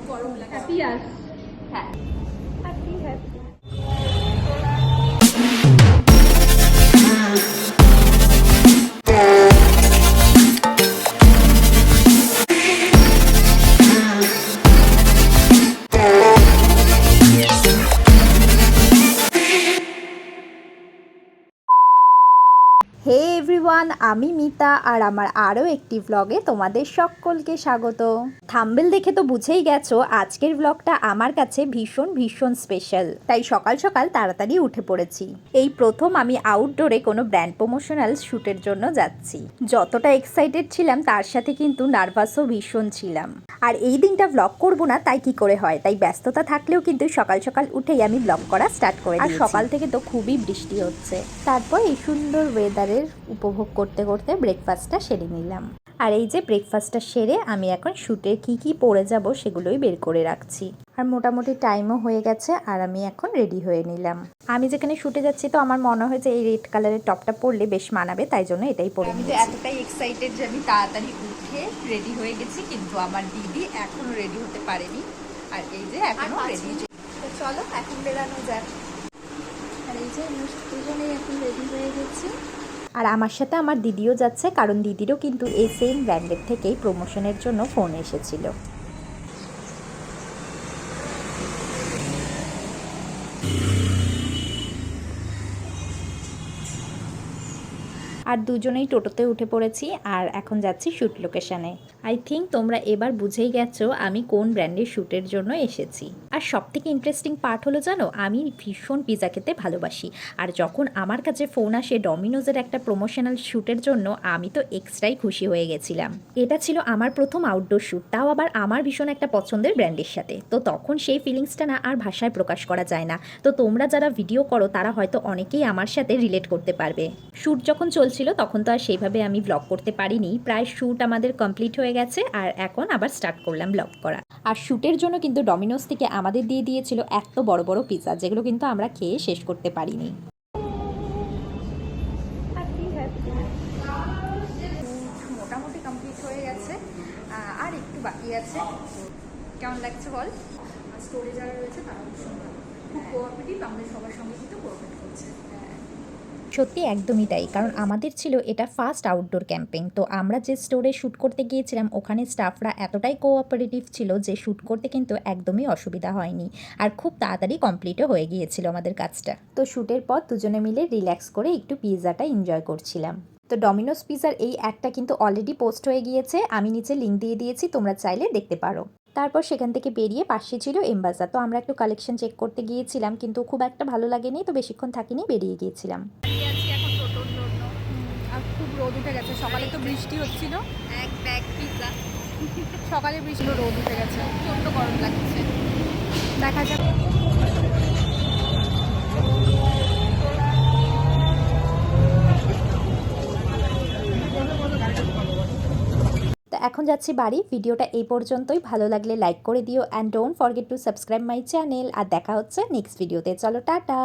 গরম লাগে। হ্যাপি আস। হ্যাঁ, হ্যাপি হ্যাপি। হে এভরিওয়ান, আমি মিতা আর আমার আরও একটি ব্লগে তোমাদের সকলকে স্বাগত। থাম্বনেল দেখে তো বুঝেই গেছো আজকের ব্লগটা আমার কাছে ভীষণ ভীষণ স্পেশাল। তাই সকাল সকাল তাড়াতাড়ি উঠে পড়েছি। এই প্রথম আমি আউটডোরে কোনো ব্র্যান্ড প্রমোশনাল শ্যুটের জন্য যাচ্ছি। যতটা এক্সাইটেড ছিলাম তার সাথে কিন্তু নার্ভাসও ভীষণ ছিলাম। আর এই দিনটা ব্লগ করব না তাই কি করে হয়, তাই ব্যস্ততা থাকলেও কিন্তু সকাল সকাল উঠেই আমি ব্লগ করা স্টার্ট করে দিয়েছি। আর সকাল থেকে তো খুবই বৃষ্টি হচ্ছে। তারপর এই সুন্দর ওয়েদারের উপভোগ করতে করতে ব্রেকফাস্টটা সেরে নিলাম। আর এই যে ব্রেকফাস্টটা সেরে আমি এখন শ্যুটে কি পরে যাব সেগুলোই বের করে রাখছি। আর মোটামুটি টাইমও হয়ে গেছে আর আমি এখন রেডি হয়ে নিলাম। আমি যেখানে শ্যুটে যাচ্ছি তো আমার মনে হয় যে এই রেড কালারের টপটা পরলে বেশ মানাবে, তাই জন্য এটাই পরে আমি তো এতটাই এক্সাইটেড যে আমি তাড়াতাড়ি উঠে রেডি হয়ে গেছি, কিন্তু আমার দিদি এখনো রেডি হতে পারেনি। আর এই যে এখনো রেডি। তো চলো এখন বেরানো যাক। আর এই যে দুজনেই এখন রেডি হয়ে গেছি। আর আমার সাথে আমার দিদিও যাচ্ছে, কারণ দিদিরও কিন্তু এই সেম ব্র্যান্ডের থেকেই প্রমোশনের জন্য ফোন এসেছিল। আর দুজনেই টোটোতে উঠে পড়েছি আর এখন যাচ্ছি শ্যুট লোকেশানে। আই থিঙ্ক তোমরা এবার বুঝেই গেছো আমি কোন ব্র্যান্ডের শ্যুটের জন্য এসেছি। আর সবথেকে ইন্টারেস্টিং পার্ট হলো জানো, আমি ভীষণ পিৎজা খেতে ভালোবাসি। আর যখন আমার কাছে ফোন আসে ডমিনোজের একটা প্রমোশনাল শ্যুটের জন্য, আমি তো এক্সট্রাই খুশি হয়ে গেছিলাম। এটা ছিল আমার প্রথম আউটডোর শ্যুট, তাও আবার আমার ভীষণ একটা পছন্দের ব্র্যান্ডের সাথে। তো তখন সেই ফিলিংসটা না আর ভাষায় প্রকাশ করা যায় না। তো তোমরা যারা ভিডিও করো তারা হয়তো অনেকেই আমার সাথে রিলেট করতে পারবে। শ্যুট যখন চলছিল তখন তো আর সেইভাবে আমি ব্লগ করতে পারিনি। প্রায় শ্যুট আমাদের কমপ্লিট হয়ে গেছে আর এখন আবার স্টার্ট করলাম ব্লগ করা। আর শ্যুটের জন্য কিন্তু ডমিনোজ থেকে আমাদের দিয়ে দিয়েছিল এত বড় বড় পিৎজা, যেগুলো কিন্তু আমরা খেয়ে শেষ করতে পারিনি। মোটামুটি কমপ্লিট হয়ে গেছে, আর একটু বাকি আছে। কেমন লাগছে বল? স্টোরে যারা রয়েছে তারা খুব কোঅপারেটিভ, আমাদের সবার সঙ্গে কিন্তু কোঅপারেট করছে। সত্যি একদমই তাই, কারণ আমাদের ছিল এটা ফার্স্ট আউটডোর ক্যাম্পিং। তো আমরা যে স্টোরে শ্যুট করতে গিয়েছিলাম ওখানে স্টাফরা এতটাই কোঅপারেটিভ ছিল যে শ্যুট করতে কিন্তু একদমই অসুবিধা হয়নি। আর খুব তাড়াতাড়ি কমপ্লিটও হয়ে গিয়েছিল আমাদের কাজটা। তো শ্যুটের পর দুজনে মিলে রিল্যাক্স করে একটু পিৎজাটা এনজয় করছিলাম। তো ডমিনোজ পিৎজার এই অ্যাডটা কিন্তু অলরেডি পোস্ট হয়ে গিয়েছে, আমি নিচে লিঙ্ক দিয়ে দিয়েছি, তোমরা চাইলে দেখতে পারো। তারপর সেখান থেকে বেরিয়ে পাশে ছিল এমবাজার। তো আমরা একটু কালেকশন চেক করতে গিয়েছিলাম, কিন্তু খুব একটা ভালো লাগেনি, তো বেশিক্ষণ থাকিনি, বেরিয়ে গিয়েছিলাম। এখন টোটোর জন্য। আর খুব রোদ উঠে গেছে, সকালে তো বৃষ্টি হচ্ছিল। এক ব্যাগ পিৎজা, সকালে বৃষ্টি, রোদ উঠে গেছে, প্রচণ্ড গরম লাগছে। দেখা যাক। তো এখন যাচ্ছি বাড়ি। ভিডিওটা এই পর্যন্তই, ভালো লাগলে লাইক করে দিও and don't forget to subscribe my channel. আর দেখা হচ্ছে নেক্সট ভিডিওতে। চলো টাটা।